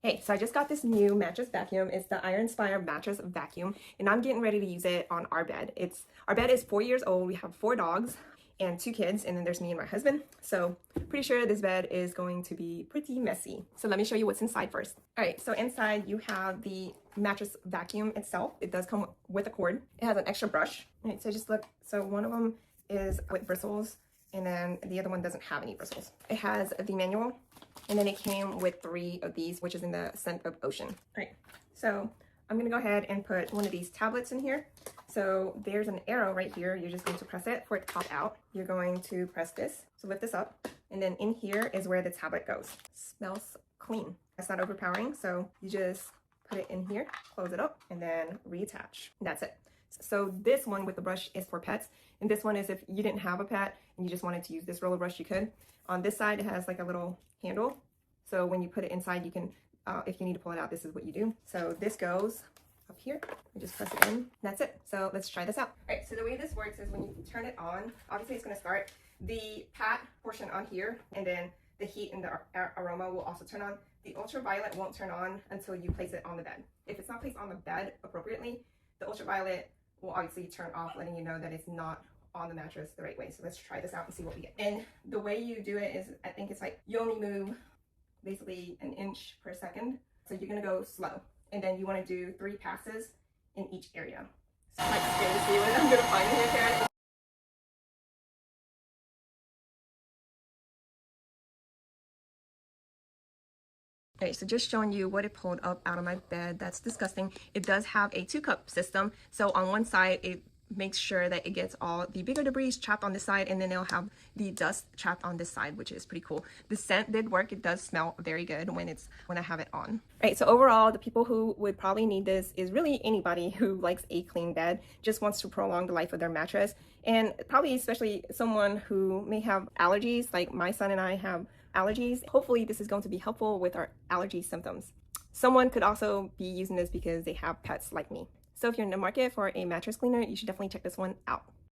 Hey, so I just got this new mattress vacuum. It's the Iron Spire mattress vacuum, and I'm getting ready to use it on our bed. Our bed is 4 years old. We have 4 dogs and 2 kids, and then there's me and my husband. So pretty sure this bed is going to be pretty messy. So let me show you what's inside first. All right, so inside you have the mattress vacuum itself. It does come with a cord. It has an extra brush. All right, so just look. So one of them is with bristles, and then the other one doesn't have any bristles. It has the manual. And then it came with 3 of these, which is in the scent of ocean. All right, so I'm gonna go ahead and put one of these tablets in here. So there's an arrow right here. You're just going to press it for it to pop out. You're going to press this, so lift this up. And then in here is where the tablet goes. Smells clean. It's not overpowering, so you just put it in here, close it up, and then reattach. And that's it. So this one with the brush is for pets. And this one is if you didn't have a pet and you just wanted to use this roller brush, you could. On this side, it has like a little handle. So when you put it inside, you can, if you need to pull it out, this is what you do. So this goes up here. You just press it in. That's it. So let's try this out. All right, so the way this works is when you turn it on, obviously it's going to start the pat portion on here, and then the heat and the aroma will also turn on. The ultraviolet won't turn on until you place it on the bed. If it's not placed on the bed appropriately, the ultraviolet will obviously turn off, letting you know that it's not on the mattress the right way. So let's try this out and see what we get. And the way you do it is, I think it's like you only move basically an inch per second. So you're gonna go slow. And then you wanna do 3 passes in each area. So I'm like scared to see what I'm gonna find in here, Karen. Okay, so just showing you what it pulled up out of my bed. That's disgusting. It does have a 2-cup system. So on one side, it makes sure that it gets all the bigger debris trapped on this side, and then it'll have the dust trapped on this side, which is pretty cool. The scent did work. It does smell very good when I have it on. Right, so overall, the people who would probably need this is really anybody who likes a clean bed, just wants to prolong the life of their mattress, and probably especially someone who may have allergies, like my son and I have allergies. Hopefully this is going to be helpful with our allergy symptoms. Someone could also be using this because they have pets like me. So if you're in the market for a mattress cleaner, you should definitely check this one out.